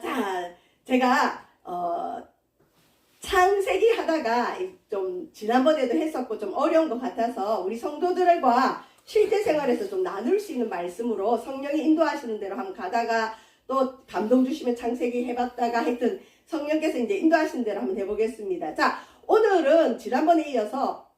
자, 제가 창세기 하다가 좀 지난번에도 했었고 좀 어려운 것 같아서 우리 성도들과 실제 생활에서 좀 나눌 수 있는 말씀으로 성령이 인도하시는 대로 한번 가다가 또 감동 주시면 창세기 해봤다가 하여튼 성령께서 이제 인도하시는 대로 한번 해보겠습니다. 자, 오늘은 지난번에 이어서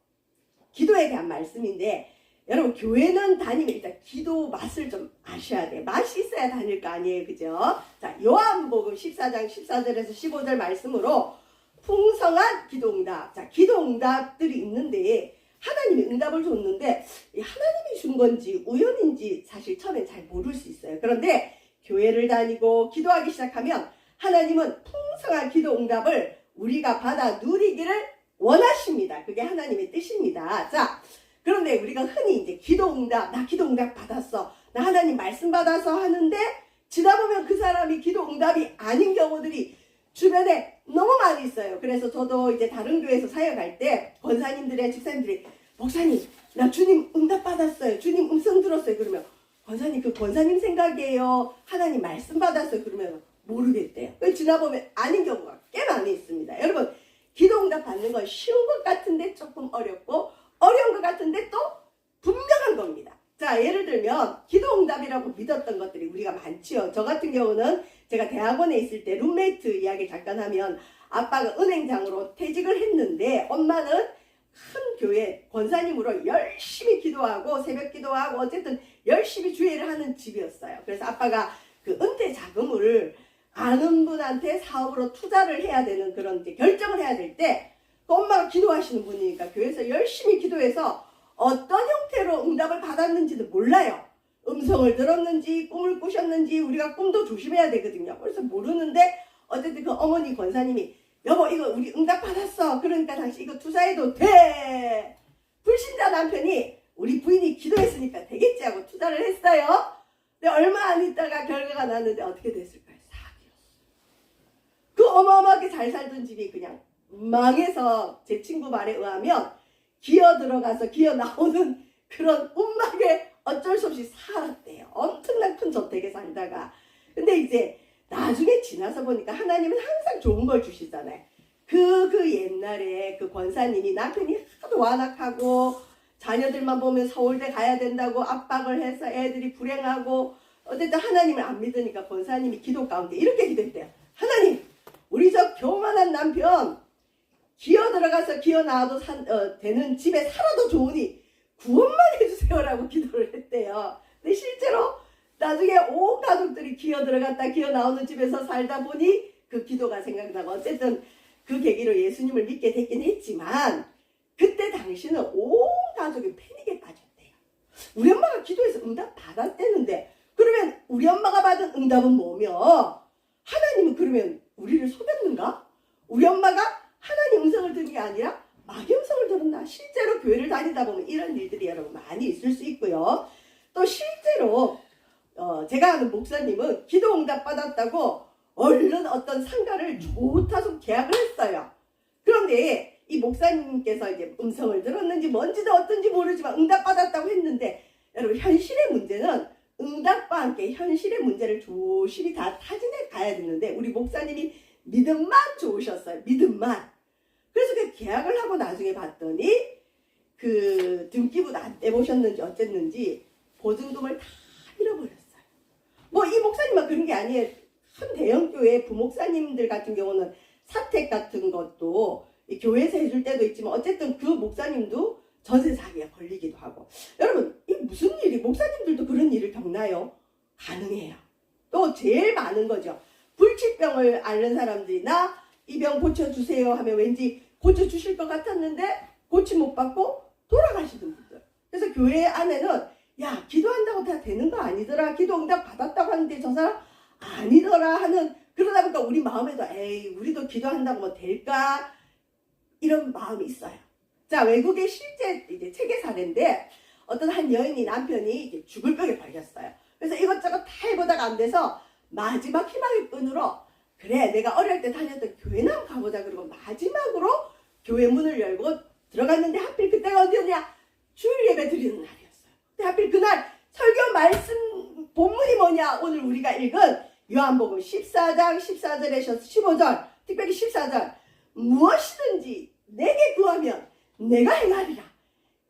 기도에 대한 말씀인데, 여러분 교회는 다니면 일단 기도 맛을 좀 아셔야 돼요. 맛이 있어야 다닐 거 아니에요, 그죠? 자, 요한복음 14장 14절에서 15절 말씀으로 풍성한 기도응답. 자, 기도응답들이 있는데 하나님이 응답을 줬는데 하나님이 준 건지 우연인지 사실 처음엔 잘 모를 수 있어요. 그런데 교회를 다니고 기도하기 시작하면 하나님은 풍성한 기도응답을 우리가 받아 누리기를 원하십니다. 그게 하나님의 뜻입니다. 자, 그런데 우리가 흔히 이제 기도응답, 나 기도응답 받았어, 나 하나님 말씀 받아서 하는데 지나 보면 그 사람이 기도응답이 아닌 경우들이 주변에 너무 많이 있어요. 그래서 저도 이제 다른 교회에서 사역할 때 권사님들의 집사님들이 목사님, 나 주님 응답 받았어요, 주님 음성 들었어요. 그러면 권사님, 그 권사님 생각이에요, 하나님 말씀 받았어요? 그러면 모르겠대요. 지나보면 아닌 경우가 꽤 많이 있습니다. 여러분, 기도응답 받는 건 쉬운 것 같은데 조금 어렵고 어려운 것 같은데 또 분명한 겁니다. 자, 예를 들면 기도응답이라고 믿었던 것들이 우리가 많지요. 저 같은 경우는 제가 대학원에 있을 때 룸메이트 이야기 잠깐 하면, 아빠가 은행장으로 퇴직을 했는데 엄마는 큰 교회 권사님으로 열심히 기도하고 새벽 기도하고 어쨌든 열심히 주회를 하는 집이었어요. 그래서 아빠가 그 은퇴 자금을 아는 분한테 사업으로 투자를 해야 되는 그런 이제 결정을 해야 될 때 엄마가 기도하시는 분이니까 교회에서 열심히 기도해서 어떤 형태로 응답을 받았는지도 몰라요. 음성을 들었는지 꿈을 꾸셨는지 우리가 꿈도 조심해야 되거든요. 그래서 모르는데 어쨌든 그 어머니 권사님이 여보 이거 우리 응답 받았어, 그러니까 당신 이거 투자해도 돼. 불신자 남편이 우리 부인이 기도했으니까 되겠지 하고 투자를 했어요. 근데 얼마 안 있다가 결과가 났는데 어떻게 됐을까요? 사기였어요. 그 어마어마하게 잘 살던 집이 그냥 망해서, 제 친구 말에 의하면 기어 들어가서 기어 나오는 그런 운막에 어쩔 수 없이 살았대요. 엄청난 큰 저택에 살다가. 근데 이제 나중에 지나서 보니까 하나님은 항상 좋은 걸 주시잖아요. 그 옛날에 그 권사님이 남편이 하도 완악하고 자녀들만 보면 서울대 가야 된다고 압박을 해서 애들이 불행하고, 어쨌든 하나님을 안 믿으니까 권사님이 기도 가운데 이렇게 기도했대요. 하나님, 우리 저 교만한 남편 기어 들어가서 기어 나와도 되는 집에 살아도 좋으니 구원만 해주세요라고 기도를 했대요. 근데 실제로 나중에 온 가족들이 기어 들어갔다 기어 나오는 집에서 살다 보니 그 기도가 생각나고, 어쨌든 그 계기로 예수님을 믿게 됐긴 했지만 그때 당시는 온 가족이 패닉에 빠졌대요. 우리 엄마가 기도해서 응답 받았대는데 그러면 우리 엄마가 받은 응답은 뭐며, 하나님은 그러면 우리를 속였는가? 우리 엄마가 하나님 음성을 듣는 게 아니라 마귀 음성을 들었나? 실제로 교회를 다니다 보면 이런 일들이 여러분 많이 있을 수 있고요. 또 실제로 제가 아는 목사님은 기도 응답 받았다고 얼른 어떤 상가를 좋다고 계약을 했어요. 그런데 이 목사님께서 이제 음성을 들었는지 뭔지도 어떤지 모르지만 응답 받았다고 했는데, 여러분 현실의 문제는 응답과 함께 현실의 문제를 조심히 다 타진해 가야 되는데 우리 목사님이 믿음만 좋으셨어요. 믿음만. 그래서 그 계약을 하고 나중에 봤더니 그 등기부도 안 떼보셨는지 어쨌는지 보증금을 다 잃어버렸어요. 뭐 이 목사님만 그런 게 아니에요. 큰 대형교회 부목사님들 같은 경우는 사택 같은 것도 교회에서 해줄 때도 있지만 어쨌든 그 목사님도 전세 사기에 걸리기도 하고. 여러분 이게 무슨 일이, 목사님들도 그런 일을 겪나요? 가능해요. 또 제일 많은 거죠. 불치병을 앓는 사람들이 나 이 병 고쳐주세요 하면 왠지 고쳐주실 것 같았는데 고침 못 받고 돌아가시는 분들. 그래서 교회 안에는 야 기도한다고 다 되는 거 아니더라, 기도 응답 받았다고 하는데 저 사람 아니더라 하는, 그러다 보니까 우리 마음에도 에이 우리도 기도한다고 뭐 될까 이런 마음이 있어요. 자, 외국의 실제 이제 책의 사례인데 어떤 한 여인이 남편이 이제 죽을 병에 걸렸어요. 그래서 이것저것 다 해보다가 안 돼서 마지막 희망의 끈으로 그래 내가 어릴 때 다녔던 교회나 한번 가보자 그러고 마지막으로 교회 문을 열고 들어갔는데 하필 그때가 언제냐? 주일 예배 드리는 날이었어요. 근데 하필 그날 설교 말씀 본문이 뭐냐? 오늘 우리가 읽은 요한복음 14장 14절에서 15절, 특별히 14절, 무엇이든지 내게 구하면 내가 행하리라.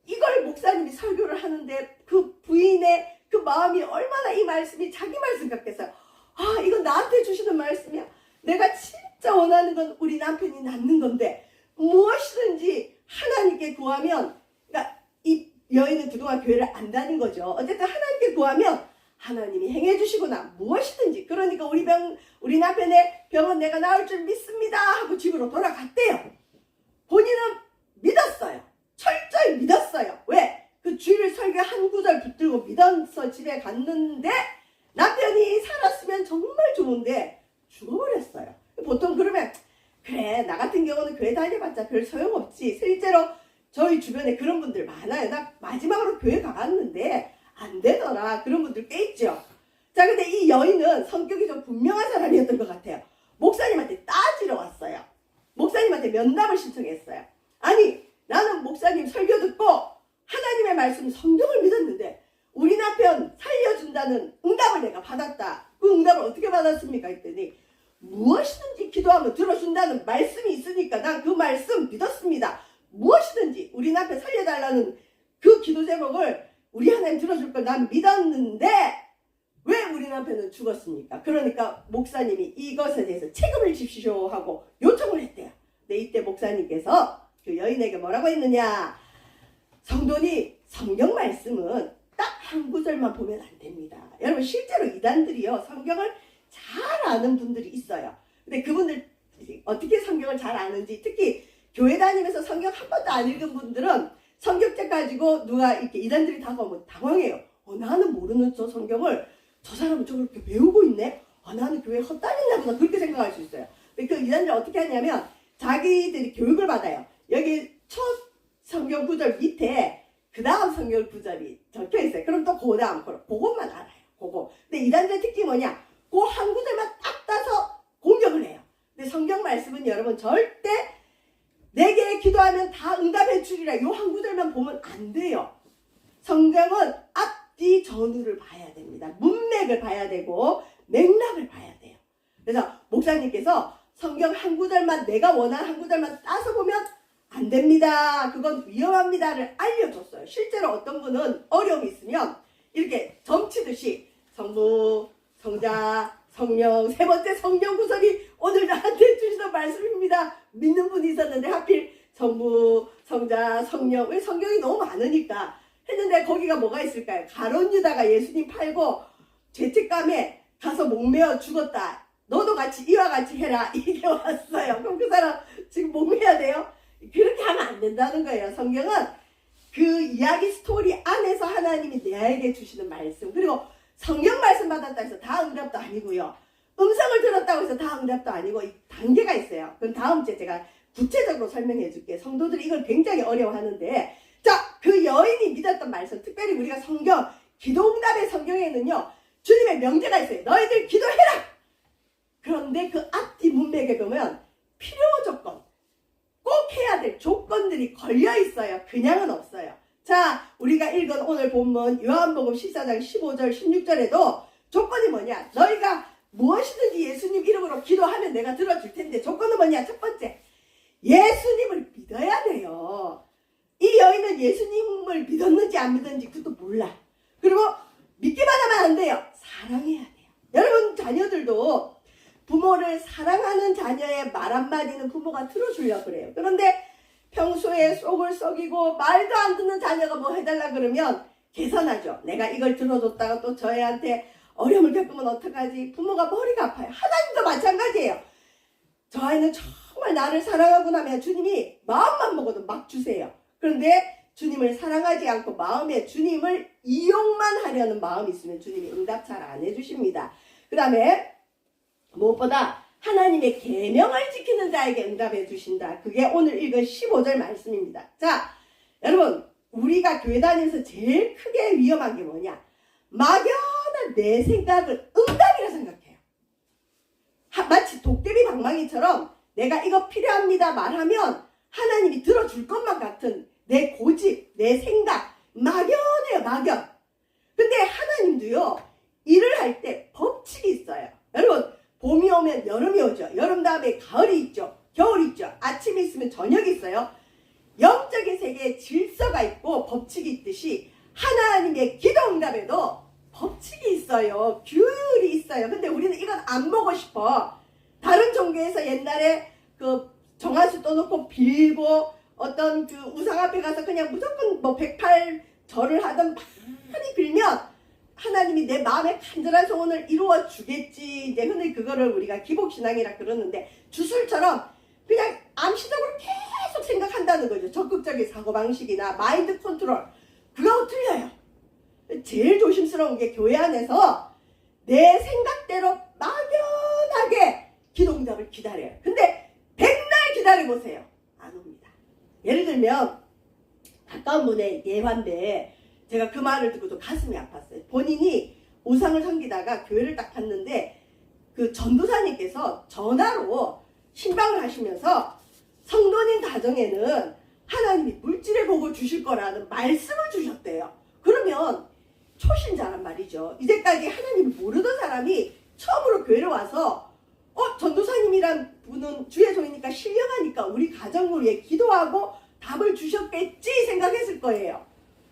이걸 목사님이 설교를 하는데 그 부인의 그 마음이 얼마나 이 말씀이 자기 말씀 같겠어요. 아, 이거 나한테 주시는 말씀이야. 내가 진짜 원하는 건 우리 남편이 낳는 건데 무엇이든지 하나님께 구하면, 그러니까 이 여인은 그동안 교회를 안 다닌 거죠. 어쨌든 하나님께 구하면 하나님이 행해 주시구나. 무엇이든지. 그러니까 우리 남편의 병은 내가 나을 줄 믿습니다 하고 집으로 돌아갔대요. 본인은 믿었어요. 철저히 믿었어요. 왜? 그 주일 설교 한 구절 붙들고 믿어서 집에 갔는데 남편이 살았으면 정말 좋은데 죽어버렸어요. 보통 그러면 그래, 나 같은 경우는 교회 다녀봤자 별 소용없지. 실제로 저희 주변에 그런 분들 많아요. 나 마지막으로 교회 가봤는데 안 되더라. 그런 분들 꽤 있죠. 자, 근데 이 여인은 성격이 좀 분명한 사람이었던 것 같아요. 목사님한테 따지러 왔어요. 목사님한테 면담을 신청했어요. 아니, 나는 목사님 설교 듣고 하나님의 말씀 성경을 믿었는데 우리 남편 살려준다는 응답을 내가 받았다. 그 응답을 어떻게 받았습니까? 했더니 무엇이든지 기도하면 들어준다는 말씀이 있으니까 난 그 말씀 믿었습니다. 무엇이든지 우리 남편 살려달라는 그 기도 제목을 우리 하나님 들어줄 걸 난 믿었는데 왜 우리 남편은 죽었습니까? 그러니까 목사님이 이것에 대해서 책임을 지십시오 하고 요청을 했대요. 근데 이때 목사님께서 그 여인에게 뭐라고 했느냐? 성도니 성경 말씀은 딱 한 구절만 보면 안 됩니다. 여러분 실제로 이단들이요 성경을 잘 아는 분들이 있어요. 근데 그분들 어떻게 성경을 잘 아는지, 특히 교회 다니면서 성경 한 번도 안 읽은 분들은 성경책 가지고 누가 이렇게 이단들이 다가오면 당황해요. 나는 모르는 저 성경을 저 사람은 저렇게 배우고 있네? 나는 교회에 헛다녔나 보다. 그렇게 생각할 수 있어요. 근데 그 이단들 어떻게 하냐면 자기들이 교육을 받아요. 여기 첫 성경 구절 밑에 그 다음 성경 구절이 적혀 있어요. 그럼 또 그 다음 그것만 알아요. 그거. 근데 이단들의 특징이 뭐냐? 그 한 구절만 딱 따서 공격을 해요. 근데 성경 말씀은 여러분 절대 내게 기도하면 다 응답해 주리라 요 한 구절만 보면 안 돼요. 성경은 앞뒤 전후를 봐야 됩니다. 문맥을 봐야 되고 맥락을 봐야 돼요. 그래서 목사님께서 성경 한 구절만, 내가 원하는 한 구절만 따서 보면 안 됩니다. 그건 위험합니다를 알려줬어요. 실제로 어떤 분은 어려움이 있으면 이렇게 점치듯이 성부, 성자, 성령, 세 번째 성령 구절이 오늘 나한테 주시는 말씀입니다. 믿는 분이 있었는데 하필 성부, 성자, 성령, 왜 성경이 너무 많으니까 했는데 거기가 뭐가 있을까요? 가룟 유다가 예수님 팔고 죄책감에 가서 목매어 죽었다. 너도 같이 이와 같이 해라. 이게 왔어요. 그럼 그 사람 지금 목매야 돼요? 그렇게 하면 안 된다는 거예요. 성경은 그 이야기 스토리 안에서 하나님이 내게 주시는 말씀, 그리고 성경 말씀 받았다 해서 다 응답도 아니고요. 음성을 들었다고 해서 다 응답도 아니고 이 단계가 있어요. 그럼 다음 주에 제가 구체적으로 설명해 줄게요. 성도들이 이걸 굉장히 어려워하는데, 자, 그 여인이 믿었던 말씀, 특별히 우리가 성경, 기도응답의 성경에는요 주님의 명제가 있어요. 너희들 기도해라. 그런데 그 앞뒤 문맥에 보면 필요 조건, 꼭 해야 될 조건들이 걸려 있어요. 그냥은 없어요. 자, 우리가 읽은 오늘 본문 요한복음 14장 15절 16절에도 조건이 뭐냐? 너희가 무엇이든지 예수님 이름으로 기도하면 내가 들어줄 텐데, 조건은 뭐냐? 첫 번째, 예수님을 믿어야 돼요. 이 여인은 예수님을 믿었는지 안 믿었는지 그것도 몰라. 그리고 믿기만 하면 안 돼요. 사랑해야 돼요. 여러분 자녀들도 부모를 사랑하는 자녀의 말 한마디는 부모가 들어주려고 그래요. 그런데 평소에 속을 썩이고 말도 안 듣는 자녀가 뭐 해달라 그러면 계산하죠. 내가 이걸 들어줬다가 또 저 애한테 어려움을 겪으면 어떡하지? 부모가 머리가 아파요. 하나님도 마찬가지예요. 저 아이는 정말 나를 사랑하고 나면 주님이 마음만 먹어도 막 주세요. 그런데 주님을 사랑하지 않고 마음에 주님을 이용만 하려는 마음이 있으면 주님이 응답 잘 안 해주십니다. 그 다음에 무엇보다 하나님의 계명을 지키는 자에게 응답해 주신다. 그게 오늘 읽은 15절 말씀입니다. 자, 여러분 우리가 교회 다니면서 제일 크게 위험한 게 뭐냐? 막연한 내 생각을 응답이라 생각해요. 마치 도깨비 방망이처럼 내가 이거 필요합니다 말하면 하나님이 들어줄 것만 같은 내 고집, 내 생각, 막연해요, 막연. 근데 하나님도요 일을 할 때 법칙이 있어요. 여러분, 봄이 오면 여름이 오죠. 여름 다음에 가을이 있죠. 겨울이 있죠. 아침이 있으면 저녁이 있어요. 영적인 세계에 질서가 있고 법칙이 있듯이 하나님의 기도응답에도 법칙이 있어요. 규율이 있어요. 근데 우리는 이건 안 보고 싶어. 다른 종교에서 옛날에 그 정한수 떠놓고 빌고 어떤 그 우상 앞에 가서 그냥 무조건 뭐 108절을 하든 많이 빌면 하나님이 내 마음의 간절한 소원을 이루어 주겠지. 이제 흔히 그거를 우리가 기복신앙이라 그러는데 주술처럼 그냥 암시적으로 계속 생각한다는 거죠. 적극적인 사고방식이나 마인드 컨트롤. 그거하고 틀려요. 제일 조심스러운 게 교회 안에서 내 생각대로 막연하게 기도응답을 기다려요. 근데 백날 기다려보세요. 안 옵니다. 예를 들면 가까운 분의 예화인데 제가 그 말을 듣고 좀 가슴이 아팠어요. 본인이 우상을 섬기다가 교회를 딱 갔는데 그 전도사님께서 전화로 신방을 하시면서 성도님 가정에는 하나님이 물질의 복을 주실 거라는 말씀을 주셨대요. 그러면 초신자란 말이죠. 이제까지 하나님을 모르던 사람이 처음으로 교회를 와서 전도사님이란 분은 주의 종이니까 신령하니까 우리 가정을 위해 기도하고 답을 주셨겠지 생각했을 거예요.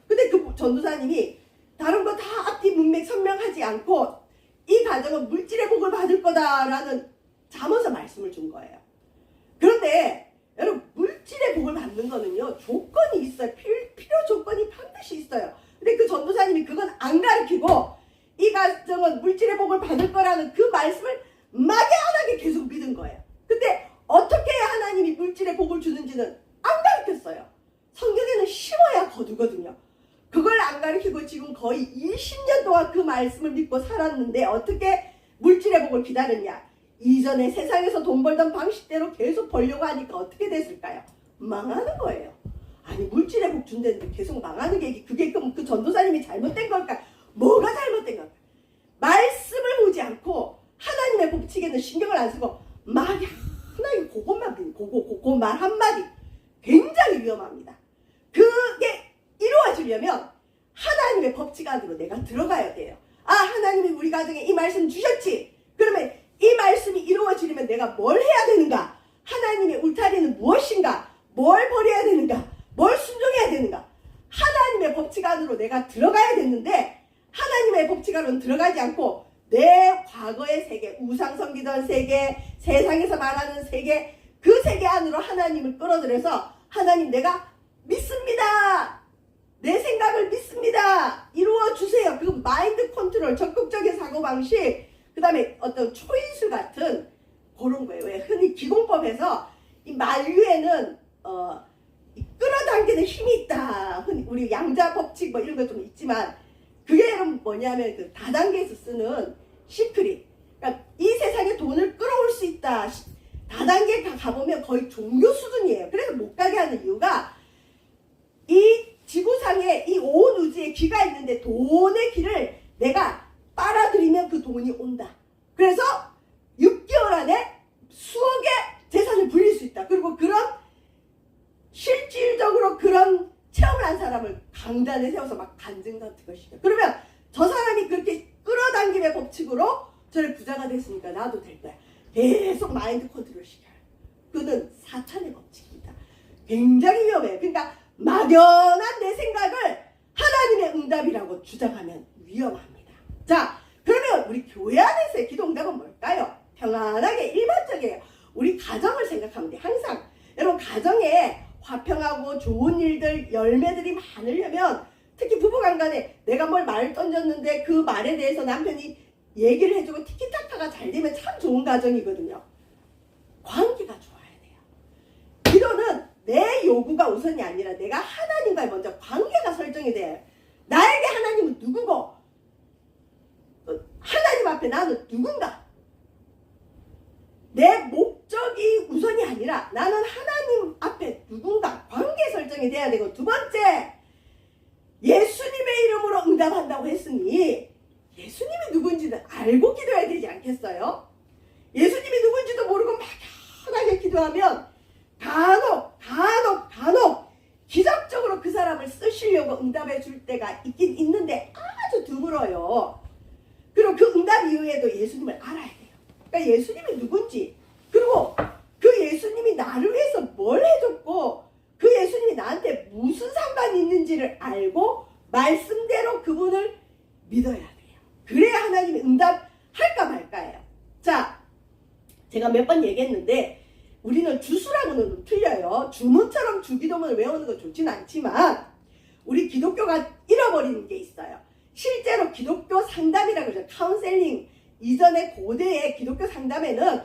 근데 그 전도사님이 다른 거 다 앞뒤 문맥 설명하지 않고 이 가정은 물질의 복을 받을 거다라는 잠언서 말씀을 준 거예요. 그런데 여러분, 물질의 복을 받는 거는요 조건이 있어요. 필요 조건이 반드시 있어요. 근데 그 전도사님이 그건 안 가르치고 이 가정은 물질의 복을 받을 거라는 그 말씀을 막연하게 계속 믿은 거예요. 근데 어떻게 하나님이 물질의 복을 주는지는 안 가르쳤어요. 성경에는 심어야 거두거든요. 그걸 안 가르치고 지금 거의 20년 동안 그 말씀을 믿고 살았는데 어떻게 물질의 복을 기다렸냐. 이전에 세상에서 돈 벌던 방식대로 계속 벌려고 하니까 어떻게 됐을까요? 망하는 거예요. 아니, 물질의 복 준다는데 계속 망하는 게 그게 그럼 그 전도사님이 잘못된 걸까? 뭐가 잘못된 걸까? 말씀을 보지 않고 하나님의 법칙에는 신경을 안 쓰고 말이 하나님 그것만 그 말 한마디 굉장히 위험합니다. 그게 이루어지려면 하나님의 법칙 안으로 내가 들어가야 돼요. 아, 하나님이 우리 가정에 이 말씀 주셨지. 그러면 이 말씀이 이루어지려면 내가 뭘 해야 되는가? 하나님의 울타리는 무엇인가? 뭘 버려야 되는가? 뭘 순종해야 되는가? 하나님의 법칙 안으로 내가 들어가야 됐는데 하나님의 법칙 안으로 들어가지 않고 내 과거의 세계, 우상 섬기던 세계, 세상에서 말하는 세계, 그 세계 안으로 하나님을 끌어들여서 하나님 내가 믿습니다. 내 생각을 믿습니다. 이루어 주세요. 그 마인드 컨트롤, 적극적인 사고방식, 그 다음에 어떤 초인술 같은 그런 거예요. 왜 흔히 기공법에서 이 만류에는 끌어당기는 힘이 있다. 흔히 우리 양자 법칙 뭐 이런 거 좀 있지만 그게 여러분 뭐냐면 그 다단계에서 쓰는 시크릿. 그러니까 이 세상에 돈을 끌어올 수 있다. 다단계 가보면 거의 종교 수준이에요. 그래서 못 가게 하는 이유가 이 지구상에 이 온 우주에 기가 있는데 돈의 길을 내가 빨아들이면 그 돈이 온다. 그래서 6개월 안에 수억의 재산을 불릴 수 있다. 그리고 그런 실질적으로 그런 체험을 한 사람을 강단에 세워서 막 간증 같은 거 시켜. 그러면 저 사람이 그렇게 끌어당김의 법칙으로 저를 부자가 됐으니까 나도 될 거야. 계속 마인드 컨트롤 시켜요. 그는 사탄의 법칙입니다. 굉장히 위험해요. 그러니까 막연한 내 생각을 하나님의 응답이라고 주장하면 위험합니다. 자, 그러면 우리 교회 안에서의 기도 응답은 뭘까요? 평안하게 일반적이에요. 우리 가정을 생각하면 돼. 항상 여러분 가정에 화평하고 좋은 일들, 열매들이 많으려면 특히 부부간간에 내가 뭘 말을 던졌는데 그 말에 대해서 남편이 얘기를 해주고 티키타카가 잘 되면 참 좋은 가정이거든요. 관계가 좋아야 돼요. 기도는 내 요구가 우선이 아니라 내가 하나님과의 먼저 관계가 설정이 돼요. 나에게 하나님은 누구고 하나님 앞에 나는 누군가. 내 목적이 우선이 아니라 나는 하나님 앞에 누군가 관계 설정이 돼야 되고, 두 번째 예수님의 이름으로 응답한다고 했으니 예수님이 누군지는 알고 기도해야 되지 않겠어요? 예수님이 누군지도 모르고 막연하게 기도하면 간혹 기적적으로 그 사람을 쓰시려고 응답해 줄 때가 있긴 있는데 아주 드물어요. 그리고 그 응답 이후에도 예수님을 알아야 돼요. 내가 예수님이 누군지, 그리고 그 예수님이 나를 위해서 뭘 해줬고 그 예수님이 나한테 무슨 상관이 있는지를 알고 말씀대로 그분을 믿어야 돼요. 그래야 하나님이 응답할까 말까예요. 자, 제가 몇 번 얘기했는데 우리는 주수라고는 좀 틀려요. 주문처럼 주기도문을 외우는 건 좋진 않지만 우리 기독교가 잃어버리는 게 있어요. 실제로 기독교 상담이라고 그러죠. 카운셀링 이전에 고대의 기독교 상담에는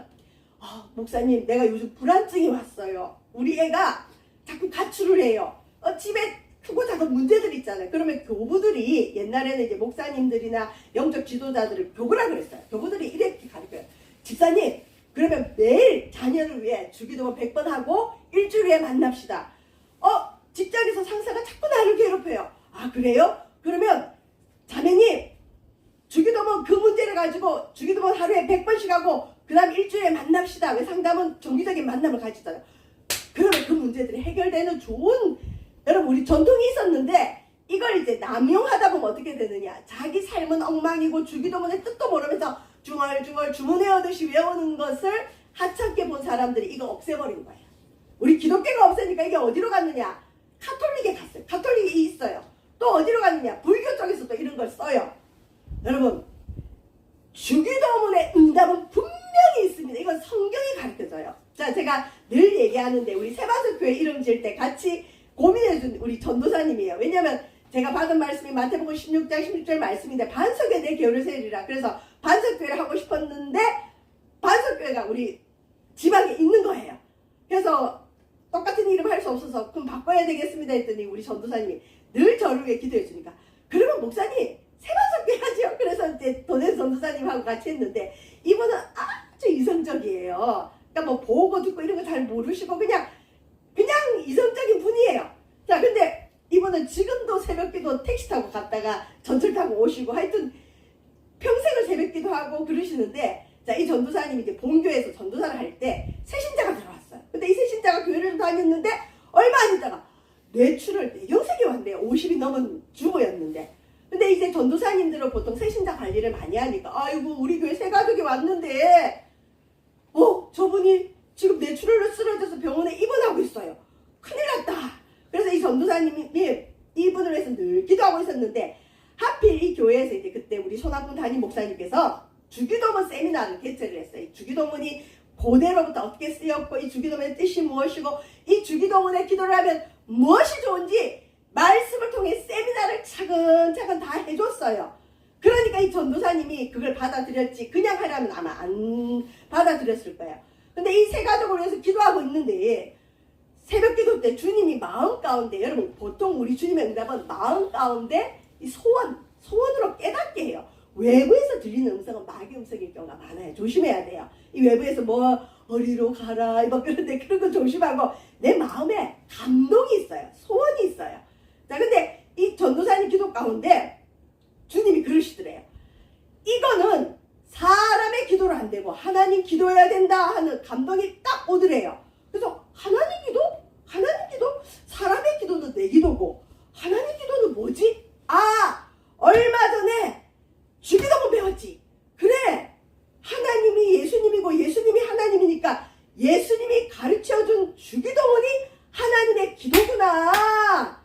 목사님 내가 요즘 불안증이 왔어요. 우리 애가 자꾸 가출을 해요. 집에 크고 작은 문제들 있잖아요. 그러면 교부들이 옛날에는 이제 목사님들이나 영적 지도자들을 교부라 그랬어요. 교부들이 이렇게 가르쳐요. 집사님 그러면 매일 자녀를 위해 주기도문 100번 하고 일주일에 만납시다. 직장에서 상사가 자꾸 나를 괴롭혀요. 아 그래요? 그러면 자매님 주기도문 그 문제를 가지고 주기도문 하루에 100번씩 하고 그 다음 일주일에 만납시다. 왜 상담은 정기적인 만남을 가지잖아요. 그러면 그 문제들이 해결되는 좋은, 여러분 우리 전통이 있었는데 이걸 이제 남용하다 보면 어떻게 되느냐. 자기 삶은 엉망이고 주기도문의 뜻도 모르면서 중얼중얼 주문해오듯이 외우는 것을 하찮게 본 사람들이 이거 없애버린 거예요. 우리 기독교가 없으니까 이게 어디로 갔느냐. 카톨릭에 갔어요. 카톨릭이 있어요. 또 어디로 갔느냐. 불교 쪽에서 또 이런 걸 써요. 여러분 주기도문의 응답은 분명히 있습니다. 이건 성경이 가르쳐줘요. 자, 제가 늘 얘기하는데 우리 세바스교회 이름 지을 때 같이 고민해준 우리 전도사님이에요. 왜냐면 제가 받은 말씀이 마태복음 16장 16절 말씀인데 반석에 내 교회를 세우리라. 그래서 반석교회를 하고 싶었는데 반석교회가 우리 지방에 있는 거예요. 그래서 똑같은 이름 할 수 없어서 그럼 바꿔야 되겠습니다 했더니 우리 전도사님이 늘 저를 위해 기도해 주니까 그러면 목사님 세바석교회 하죠. 그래서 이제 도대 전도사님하고 같이 했는데 이분은 아주 이성적이에요. 그러니까 뭐 보고 듣고 이런 거 잘 모르시고 그냥 이성적인 분이에요. 자, 근데 이분은 지금도 새벽기도 택시 타고 갔다가 전철 타고 오시고 하여튼 평생을 새벽기도 하고 그러시는데 자, 이 전도사님이 이제 본교에서 전도사를 할 때 새신자가 들어왔어요. 근데 이 새신자가 교회를 좀 다녔는데 얼마 안 있다가 뇌출혈 뇌경색이 왔네요. 50이 넘은 주부였는데. 근데 이제 전도사님들은 보통 새신자 관리를 많이 하니까 아이고 우리 교회 새 가족이 왔는데 저분이 지금 뇌출혈로 쓰러져서 병원에 입원하고 있어요. 큰일 났다. 그래서 이 전도사님이 이분을 위해서 늘 기도하고 있었는데 하필 이 교회에서 이제 그때 우리 손학군 담임 목사님께서 주기도문 세미나를 개최를 했어요. 이 주기도문이 고대로부터 어떻게 쓰였고 이 주기도문의 뜻이 무엇이고 이 주기도문에 기도를 하면 무엇이 좋은지 말씀을 통해 세미나를 차근차근 다 해줬어요. 그러니까 이 전도사님이 그걸 받아들였지 그냥 하려면 아마 안 받아들였을 거예요. 근데 이 세 가족을 위해서 기도하고 있는데 새벽 기도 때 주님이 마음 가운데 여러분 보통 우리 주님의 응답은 마음 가운데 이 소원으로 깨닫게 해요. 외부에서 들리는 음성은 마귀 음성일 경우가 많아요. 조심해야 돼요. 이 외부에서 뭐 어디로 가라 막 그런데 그런 거 조심하고 내 마음에 감동이 있어요. 소원이 있어요. 자, 근데 이 전도사님 기도 가운데 주님이 그러시더래요. 이거는 사람의 기도를 안 되고 하나님 기도해야 된다 하는 감동이 딱 오더래요. 그래서 하나님 기도? 사람의 기도는 내 기도고 하나님 기도는 뭐지? 얼마 전에 주기도문 배웠지. 그래, 하나님이 예수님이고 예수님이 하나님이니까 예수님이 가르쳐준 주기도문이 하나님의 기도구나.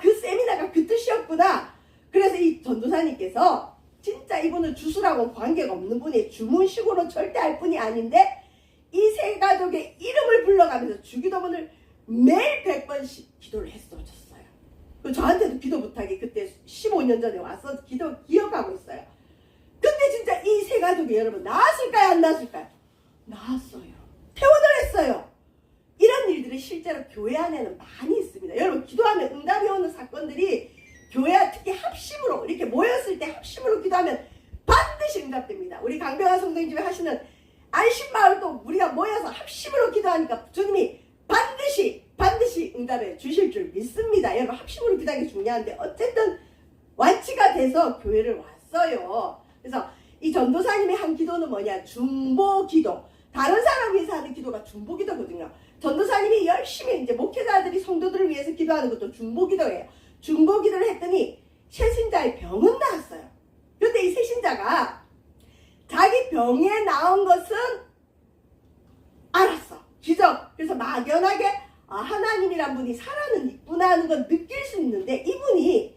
그 세미나가 그 뜻이었구나. 그래서 이 전도사님께서 진짜 이분은 주수라고 관계가 없는 분이 주문식으로 절대 할 분이 아닌데 이 세 가족의 이름을 불러가면서 주기도문을 매일 100번씩 기도를 했어줬어요. 저한테도 기도 부탁이 그때 15년 전에 와서 기억하고 있어요. 근데 진짜 이 세 가족이 여러분 나았을까요? 안 나았을까요? 나았어요. 퇴원을 했어요. 이런 일들이 실제로 교회 안에는 많이 있습니다. 여러분 기도하면 응답이 오는 사건들이 교회와 특히 합심으로 이렇게 모였을 때 합심으로 기도하면 반드시 응답됩니다. 우리 강병환 성도님집에 하시는 안심마을도 우리가 모여서 합심으로 기도하니까 주님이 반드시 응답해 주실 줄 믿습니다. 여러분 합심으로 기도하는 게 중요한데 어쨌든 완치가 돼서 교회를 왔어요. 그래서 이 전도사님의 한 기도는 뭐냐? 중보기도. 다른 사람 위해서 하는 기도가 중보기도거든요. 전도사님이 열심히 이제 목회자들이 성도들을 위해서 기도하는 것도 중보기도예요. 중보기도를 했더니 새신자의 병은 나았어요. 그런데 이 새신자가 자기 병에 나온 것은 알았어. 기적. 그래서 막연하게 하나님이란 분이 살아는 있구나 하는 건 느낄 수 있는데 이분이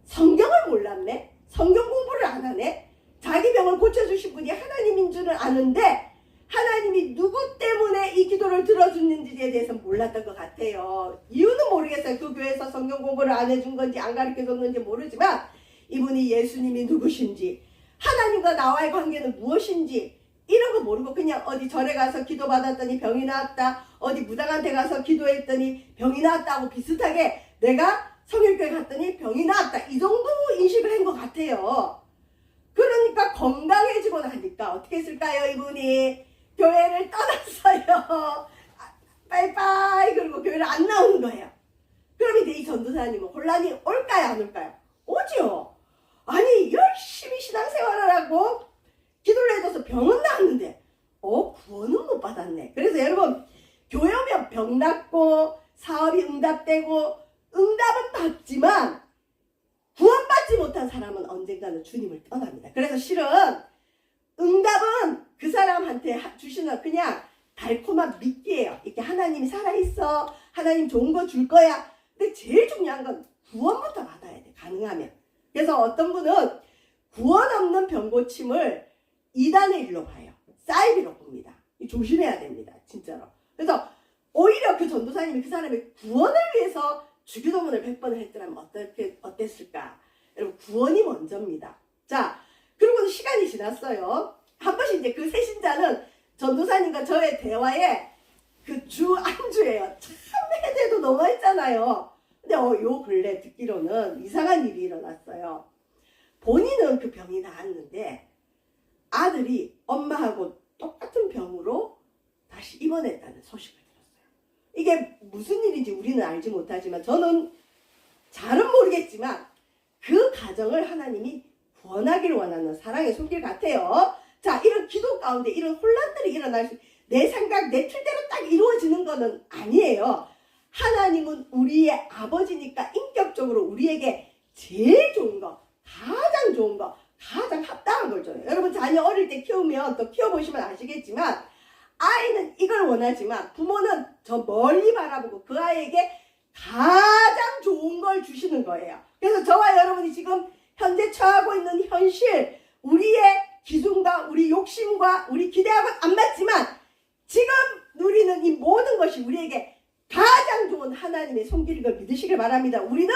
성경을 몰랐네. 성경 공부를 안 하네. 자기 병을 고쳐주신 분이 하나님인 줄은 아는데 하나님이 누구 때문에 이 기도를 들어주는지에 대해서 몰랐던 것 같아요. 이유는 모르겠어요. 그 교회에서 성경 공부를 안 해준 건지 안 가르쳐줬는지 모르지만 이분이 예수님이 누구신지 하나님과 나와의 관계는 무엇인지 이런 거 모르고 그냥 어디 절에 가서 기도받았더니 병이 나았다. 어디 무당한테 가서 기도했더니 병이 나았다고 비슷하게 내가 성일교회 갔더니 병이 나았다. 이 정도 인식을 한 것 같아요. 그러니까 건강해지고 나니까 어떻게 했을까요? 이분이 교회를 떠났어요. 빠이빠이. 그리고 교회를 안 나오는 거예요. 그럼 이제 이 전도사님은 혼란이 올까요? 안 올까요? 오죠. 아니 열심히 신앙생활을 하고 기도를 해줘서 병은 나았는데 구원은 못 받았네. 그래서 여러분 교회 오면 병 낫고 사업이 응답되고 응답은 받지만 구원받지 못한 사람은 언젠가는 주님을 떠납니다. 그래서 실은 응답은 그 사람한테 주시는 그냥 달콤한 미끼예요. 이렇게 하나님이 살아있어. 하나님 좋은 거 줄 거야. 근데 제일 중요한 건 구원부터 받아야 돼. 가능하면. 그래서 어떤 분은 구원 없는 병 고침을 이단의 일로 봐요. 사이비로 봅니다. 조심해야 됩니다. 진짜로. 그래서 오히려 그 전도사님이 그 사람의 구원을 위해서 주기도문을 100번을 했더라면 어땠을까? 여러분 구원이 먼저입니다. 자, 그리고 시간이 지났어요. 한 번씩 이제 그 새신자는 전도사님과 저의 대화에 그 주 안주예요. 참 해대도 너무했잖아요. 근데 요 근래 듣기로는 이상한 일이 일어났어요. 본인은 그 병이 나았는데 아들이 엄마하고 똑같은 병으로 다시 입원했다는 소식을 들었어요. 이게 무슨 일인지 우리는 알지 못하지만 저는 잘은 모르겠지만 그 가정을 하나님이 구원하기를 원하는 사랑의 손길 같아요. 자, 이런 기도 가운데 이런 혼란들이 일어날 수, 내 생각, 내 틀대로 딱 이루어지는 거는 아니에요. 하나님은 우리의 아버지니까 인격적으로 우리에게 제일 좋은 거, 가장 좋은 거, 가장 합당한 걸 줘요. 여러분 자녀 어릴 때 키우면 또 키워보시면 아시겠지만 아이는 이걸 원하지만 부모는 저 멀리 바라보고 그 아이에게 가장 좋은 걸 주시는 거예요. 그래서 저와 여러분이 지금 현재 처하고 있는 현실, 우리의 기준과 우리 욕심과 우리 기대하고는 안 맞지만 지금 누리는 이 모든 것이 우리에게 가장 좋은 하나님의 손길인 걸 믿으시길 바랍니다. 우리는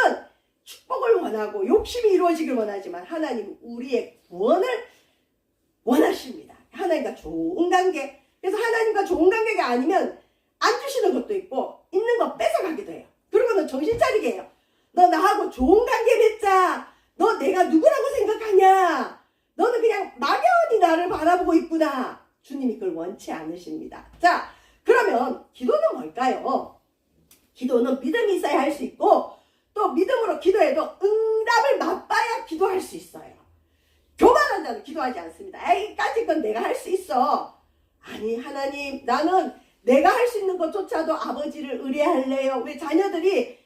축복을 원하고 욕심이 이루어지길 원하지만 하나님은 우리의 구원을 원하십니다. 하나님과 좋은 관계. 그래서 하나님과 좋은 관계가 아니면 안 주시는 것도 있고 있는 거 뺏어가기도 해요. 그리고는 정신 차리게 해요. 너 나하고 좋은 관계 맺자. 너 내가 누구라고 생각하냐. 너는 그냥 막연히 나를 바라보고 있구나. 주님이 그걸 원치 않으십니다. 자, 그러면 기도는 뭘까요? 기도는 믿음이 있어야 할 수 있고 또 믿음으로 기도해도 응답을 맛봐야 기도할 수 있어요. 교만한 자는 기도하지 않습니다. 에이까짓 건 내가 할 수 있어. 아니 하나님 나는 내가 할 수 있는 것조차도 아버지를 의뢰할래요. 왜 자녀들이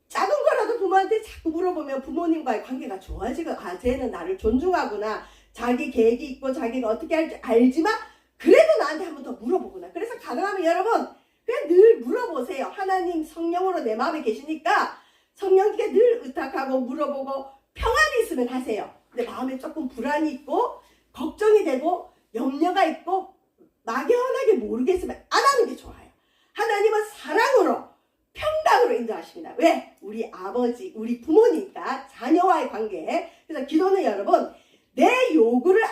작은 거라도 부모한테 자꾸 물어보면 부모님과의 관계가 좋아지고 쟤는 나를 존중하구나. 자기 계획이 있고 자기가 어떻게 할지 알지만 그래도 나한테 한 번 더 물어보구나. 그래서 가능하면 여러분 그냥 늘 물어보세요. 하나님 성령으로 내 마음에 계시니까 성령께 늘 의탁하고 물어보고 평안이 있으면 하세요. 근데 마음에 조금 불안이 있고 걱정이 되고 염려가 있고 막연하게 모르겠으면 안 하는 게 좋아요. 하나님은 사랑으로 평강으로 인도하십니다. 왜? 우리 아버지, 우리 부모니까 자녀와의 관계. 그래서 기도는 여러분 내 요구를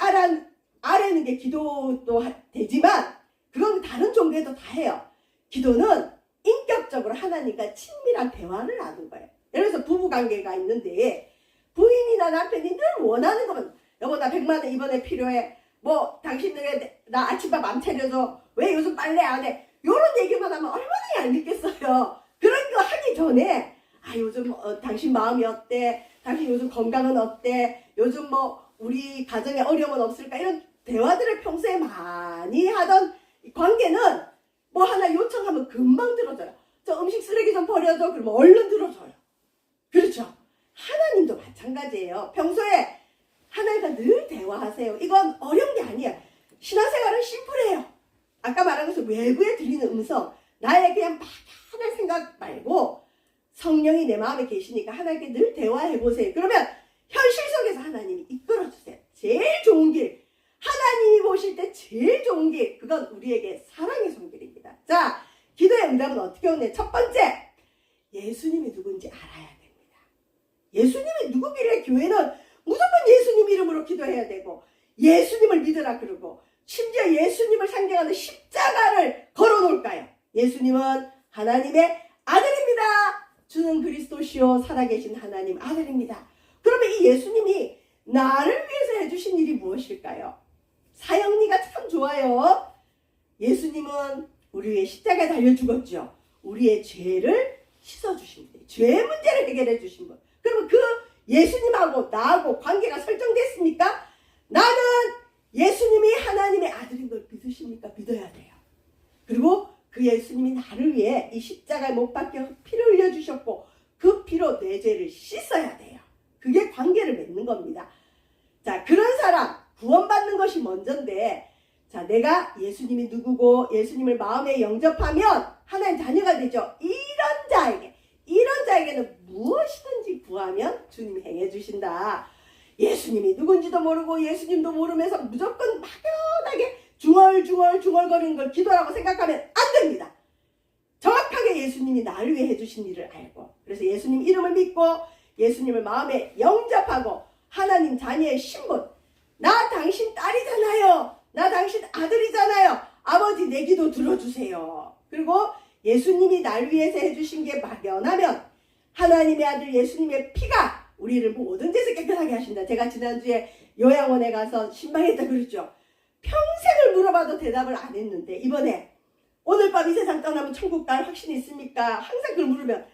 아뢰는 게 기도도 되지만 그건 다른 종교에도 다 해요. 기도는 인격적으로 하나님과 친밀한 대화를 나눈 거예요. 예를 들어서 부부관계가 있는데 부인이나 남편이 늘 원하는 거면 여보 나 100만 원 이번에 필요해. 뭐 당신들에 나 아침밥 안 차려줘. 왜 요즘 빨래 안 해? 요런 얘기만 하면 얼마나 얄밉겠어요. 그런 거 하기 전에 요즘 당신 마음이 어때? 당신 요즘 건강은 어때? 요즘 뭐 우리 가정에 어려움은 없을까? 이런 대화들을 평소에 많이 하던 관계는 뭐 하나 요청하면 금방 들어줘요. 저 음식 쓰레기 좀 버려줘. 그러면 얼른 들어줘요. 그렇죠. 하나님도 마찬가지예요. 평소에 하나님과 늘 대화하세요. 이건 어려운 게 아니야. 신앙생활은 심플해요. 아까 말한 것처럼 외부에 들리는 음성, 나의 그냥 막연한 생각 말고 성령이 내 마음에 계시니까 하나님께 늘 대화해보세요. 그러면 현실 속에서 하나님이 이끌어주세요. 제일 좋은 길, 하나님이 보실 때 제일 좋은 길, 그건 우리에게 사랑의 손길입니다. 자, 기도의 응답은 어떻게 오냐? 첫 번째, 예수님이 누군지 알아야 됩니다. 예수님이 누구길래 교회는 무조건 예수님 이름으로 기도해야 되고 예수님을 믿으라 그러고 심지어 예수님을 상징하는 십자가를 걸어놓을까요? 예수님은 하나님의 아들입니다. 주는 그리스도시요 살아계신 하나님 아들입니다. 그러면 이 예수님이 나를 위해서 해주신 일이 무엇일까요? 사형리가 참 좋아요. 예수님은 우리 위해 십자가에 달려 죽었죠. 우리의 죄를 씻어주신 분, 죄의 문제를 해결해 주신 분. 그러면 그 예수님하고 나하고 관계가 설정됐습니까? 나는 예수님이 하나님의 아들인 걸 믿으십니까? 믿어야 돼요. 그리고 그 예수님이 나를 위해 이 십자가에 못 박혀 피를 흘려주셨고 그 피로 내 죄를 씻어야 돼요. 그게 관계를 맺는 겁니다. 자, 그런 사람 구원받는 것이 먼저인데, 자, 내가 예수님이 누구고 예수님을 마음에 영접하면 하나님 자녀가 되죠. 이런 자에게는 무엇이든지 구하면 주님이 행해 주신다. 예수님이 누군지도 모르고 예수님도 모르면서 무조건 막연하게 중얼거리는 걸 기도라고 생각하면 안 됩니다. 정확하게 예수님이 나를 위해 해주신 일을 알고, 그래서 예수님 이름을 믿고 예수님을 마음에 영접하고 하나님 자녀의 신분, 나 당신 딸이잖아요. 나 당신 아들이잖아요. 아버지 내 기도 들어주세요. 그리고 예수님이 날 위해서 해주신 게 막연하면 하나님의 아들 예수님의 피가 우리를 모든 데서 깨끗하게 하신다. 제가 지난주에 요양원에 가서 신방했다 그랬죠. 평생을 물어봐도 대답을 안 했는데 이번에 오늘 밤 이 세상 떠나면 천국 갈 확신이 있습니까? 항상 그걸 물으면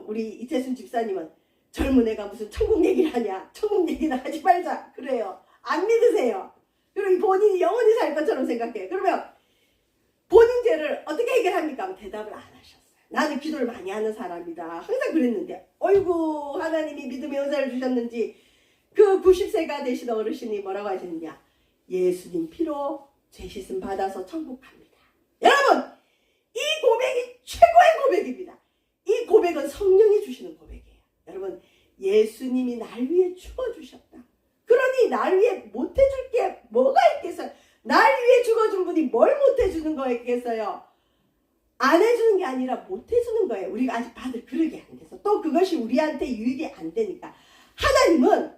우리 이태순 집사님은 젊은 애가 무슨 천국 얘기를 하냐. 천국 얘기는 하지 말자. 그래요. 안 믿으세요. 그리고 본인이 영원히 살 것처럼 생각해요. 그러면 본인 죄를 어떻게 해결합니까? 대답을 안 하셨어요. 나는 기도를 많이 하는 사람이다. 항상 그랬는데 어이구 하나님이 믿음의 은사를 주셨는지 그 90세가 되신 어르신이 뭐라고 하셨느냐. 예수님 피로 죄 씻음 받아서 천국 갑니다. 여러분 이 고백이 최고의 고백입니다. 이 고백은 성령이 주시는 고백이에요. 여러분 예수님이 날 위해 죽어주셨다. 그러니 날 위해 못해줄 게 뭐가 있겠어요. 날 위해 죽어준 분이 뭘 못해주는 거겠어요. 안 해주는 게 아니라 못해주는 거예요. 우리가 아직 받을 그릇이 안 돼서 또 그것이 우리한테 유익이 안 되니까. 하나님은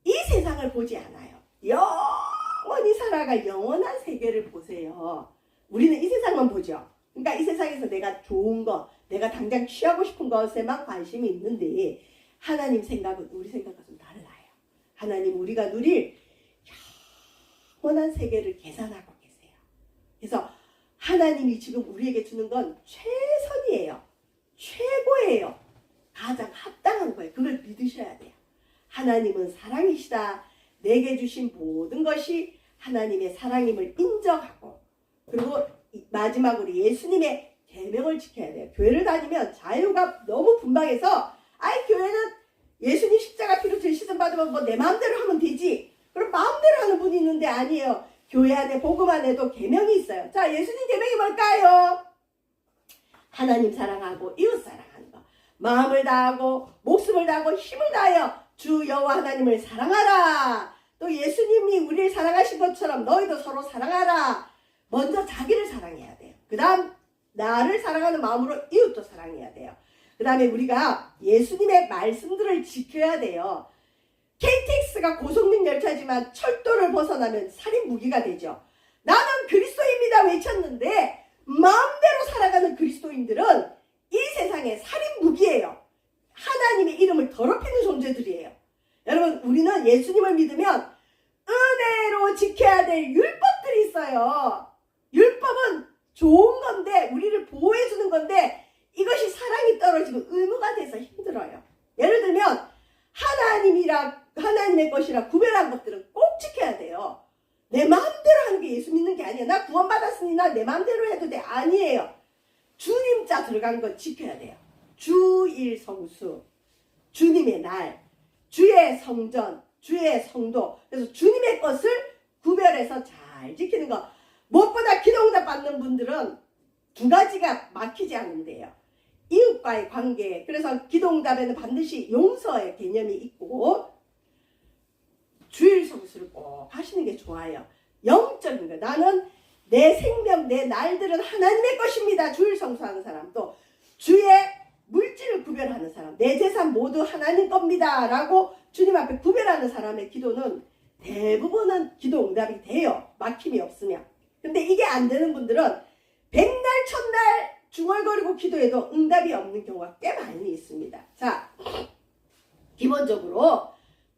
이 세상을 보지 않아요. 영원히 살아갈 영원한 세계를 보세요. 우리는 이 세상만 보죠. 그러니까 이 세상에서 내가 좋은 거, 내가 당장 취하고 싶은 것에만 관심이 있는데 하나님 생각은 우리 생각과 좀 달라요. 하나님 우리가 누릴 영원한 세계를 계산하고 계세요. 그래서 하나님이 지금 우리에게 주는 건 최선이에요. 최고예요. 가장 합당한 거예요. 그걸 믿으셔야 돼요. 하나님은 사랑이시다. 내게 주신 모든 것이 하나님의 사랑임을 인정하고 그리고 마지막으로 예수님의 계명을 지켜야 돼요. 교회를 다니면 자유가 너무 분방해서 교회는 예수님 십자가 피로 죄 씻음 받으면 뭐 내 마음대로 하면 되지. 그럼 마음대로 하는 분이 있는데 아니에요. 교회 안에 복음 안에도 계명이 있어요. 자, 예수님 계명이 뭘까요? 하나님 사랑하고 이웃 사랑하는 거. 마음을 다하고 목숨을 다하고 힘을 다하여 주 여호와 하나님을 사랑하라. 또 예수님이 우리를 사랑하신 것처럼 너희도 서로 사랑하라. 먼저 자기를 사랑해야 돼요. 그 다음 나를 사랑하는 마음으로 이웃도 사랑해야 돼요. 그 다음에 우리가 예수님의 말씀들을 지켜야 돼요. KTX가 고속능 열차지만 철도를 벗어나면 살인 무기가 되죠. 나는 그리스도입니다 외쳤는데 마음대로 살아가는 그리스도인들은 이 세상의 살인 무기예요. 하나님의 이름을 더럽히는 존재들이에요. 여러분 우리는 예수님을 믿으면 은혜로 지켜야 될 율법들이 있어요. 율법은 좋은 건데 우리를 보호해주는 건데 이것이 사랑이 떨어지고 의무가 돼서 힘들어요. 예를 들면 하나님의 것이라 구별한 것들은 꼭 지켜야 돼요. 내 마음대로 하는 게 예수 믿는 게 아니야. 나 구원받았으니 나 내 마음대로 해도 돼. 아니에요. 주님 자 들어간 건 지켜야 돼요. 주일 성수, 주님의 날, 주의 성전, 주의 성도. 그래서 주님의 것을 구별해서 잘 지키는 것. 무엇보다 기도응답 받는 분들은 두 가지가 막히지 않는데요. 이웃과의 관계. 그래서 기도응답에는 반드시 용서의 개념이 있고 주일 성수를 꼭 하시는 게 좋아요. 영적인 거. 나는 내 생명, 내 날들은 하나님의 것입니다. 주일 성수하는 사람. 또 주의 물질을 구별하는 사람. 내 재산 모두 하나님 겁니다. 라고 주님 앞에 구별하는 사람의 기도는 대부분은 기도응답이 돼요. 막힘이 없으면. 근데 이게 안 되는 분들은 백날 첫날 중얼거리고 기도해도 응답이 없는 경우가 꽤 많이 있습니다. 자, 기본적으로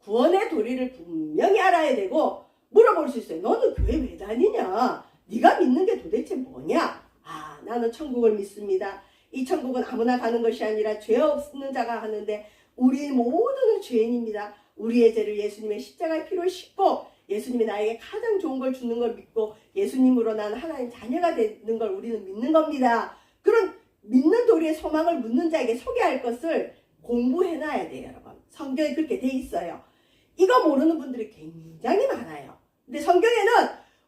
구원의 도리를 분명히 알아야 되고 물어볼 수 있어요. 너는 교회 왜 다니냐? 네가 믿는 게 도대체 뭐냐? 아, 나는 천국을 믿습니다. 이 천국은 아무나 가는 것이 아니라 죄 없는 자가 가는데 우리 모두는 죄인입니다. 우리의 죄를 예수님의 십자가의 피로 씻고 예수님이 나에게 가장 좋은 걸 주는 걸 믿고 예수님으로 나는 하나님 자녀가 되는 걸 우리는 믿는 겁니다. 그런 믿는 도리의 소망을 묻는 자에게 소개할 것을 공부해놔야 돼요, 여러분. 성경에 그렇게 돼 있어요. 이거 모르는 분들이 굉장히 많아요. 근데 성경에는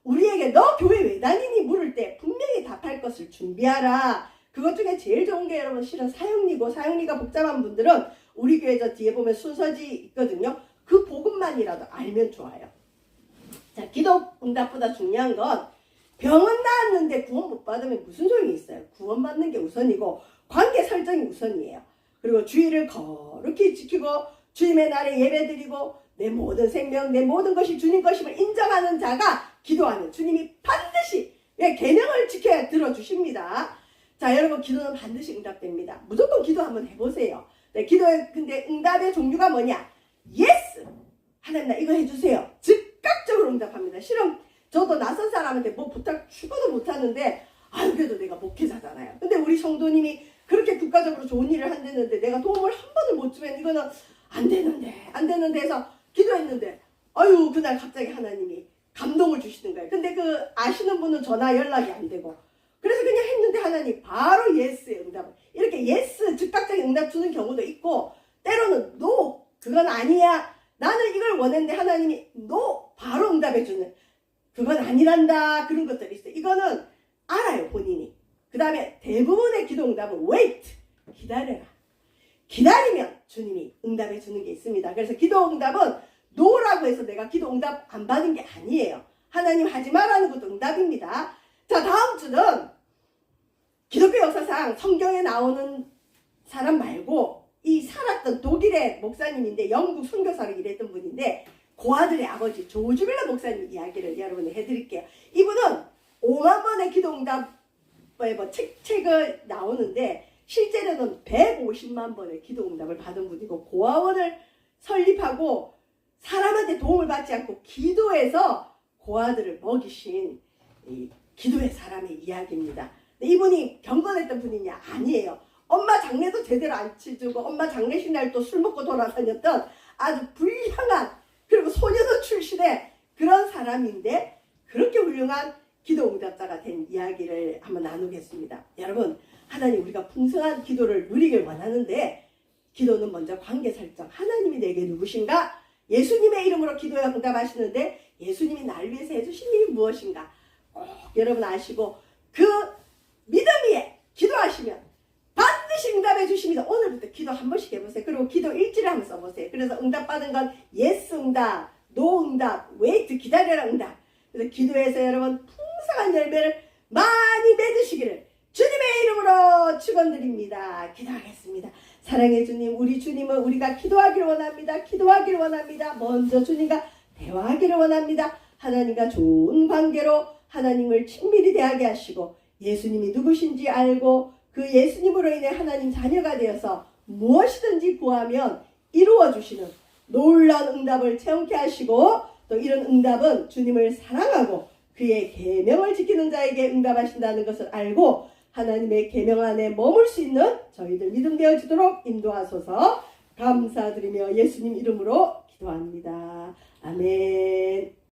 우리에게 너 교회 왜 다니니 물을 때 분명히 답할 것을 준비하라. 그것 중에 제일 좋은 게 여러분 실은 사형리고, 사형리가 복잡한 분들은 우리 교회 저 뒤에 보면 순서지 있거든요. 그 복음만이라도 알면 좋아요. 자, 기도 응답보다 중요한 건 병은 나았는데 구원 못 받으면 무슨 소용이 있어요. 구원 받는 게 우선이고 관계 설정이 우선이에요. 그리고 주의를 거룩히 지키고 주님의 날에 예배드리고 내 모든 생명, 내 모든 것이 주님 것임을 인정하는 자가 기도하면 주님이 반드시 계명을 지켜야 들어주십니다. 자, 여러분 기도는 반드시 응답됩니다. 무조건 기도 한번 해보세요. 네, 기도의 근데 응답의 종류가 뭐냐? 예스! 하나님 나 이거 해주세요. 즉각적으로 응답합니다. 실은 저도 낯선 사람한테 뭐 부탁 죽어도 못하는데 그래도 내가 목회자잖아요. 근데 우리 성도님이 그렇게 국가적으로 좋은 일을 한다는데 내가 도움을 한 번을 못 주면 이거는 안 되는데 해서 기도했는데 그날 갑자기 하나님이 감동을 주시는 거예요. 근데 그 아시는 분은 전화 연락이 안 되고 그래서 그냥 했는데 하나님 바로 예스의 응답을 이렇게 예스 즉각적인 응답 주는 경우도 있고 때로는 노 그건 아니야 나는 이걸 원했는데 하나님이 노 바로 응답해 주는 그건 아니란다 그런 것들이 있어요. 이거는 알아요 본인이. 그 다음에 대부분의 기도 응답은 wait 기다려라. 기다리면 주님이 응답해 주는 게 있습니다. 그래서 기도 응답은 노라고 해서 내가 기도 응답 안 받은 게 아니에요. 하나님 하지 말라는 것도 응답입니다. 자, 다음 주는 기독교 역사상 성경에 나오는 사람 말고 이 살았던 독일의 목사님인데 영국 선교사로 일했던 분인데 그 아들의 아버지 조지 밀러 목사님 이야기를 여러분에 해드릴게요. 이분은 5만 번의 기도 응답에 책을 나오는데 실제로는 150만 번의 기도 응답을 받은 분이고 고아원을 설립하고 사람한테 도움을 받지 않고 기도해서 고아들을 먹이신 이 기도의 사람의 이야기입니다. 이분이 경건했던 분이냐? 아니에요. 엄마 장례도 제대로 안 치주고 엄마 장례식 날 또 술 먹고 돌아다녔던 아주 불량한 그리고 소녀도 출신의 그런 사람인데 그렇게 훌륭한 기도 응답자가 된 이야기를 한번 나누겠습니다. 여러분 하나님 우리가 풍성한 기도를 누리길 원하는데 기도는 먼저 관계 설정. 하나님이 내게 누구신가? 예수님의 이름으로 기도에 응답하시는데 예수님이 날 위해서 해주신 일이 무엇인가? 꼭 여러분 아시고 그 믿음 위에 기도하시면 반드시 응답해 주십니다. 오늘부터 기도 한 번씩 해보세요. 그리고 기도 일지를 한번 써보세요. 그래서 응답받은 건 예스 응답, 노 응답, 웨이트 기다려라 응답. 그래서 기도해서 여러분 풍성한 열매를 많이 맺으시기를 주님의 이름으로 축원드립니다. 기도하겠습니다. 사랑의 주님, 우리 주님은 우리가 기도하기를 원합니다. 기도하기를 원합니다. 먼저 주님과 대화하기를 원합니다. 하나님과 좋은 관계로 하나님을 친밀히 대하게 하시고 예수님이 누구신지 알고 그 예수님으로 인해 하나님 자녀가 되어서 무엇이든지 구하면 이루어 주시는 놀라운 응답을 체험케 하시고 또 이런 응답은 주님을 사랑하고 그의 계명을 지키는 자에게 응답하신다는 것을 알고 하나님의 계명 안에 머물 수 있는 저희들 믿음 되어지도록 인도하소서. 감사드리며 예수님 이름으로 기도합니다. 아멘.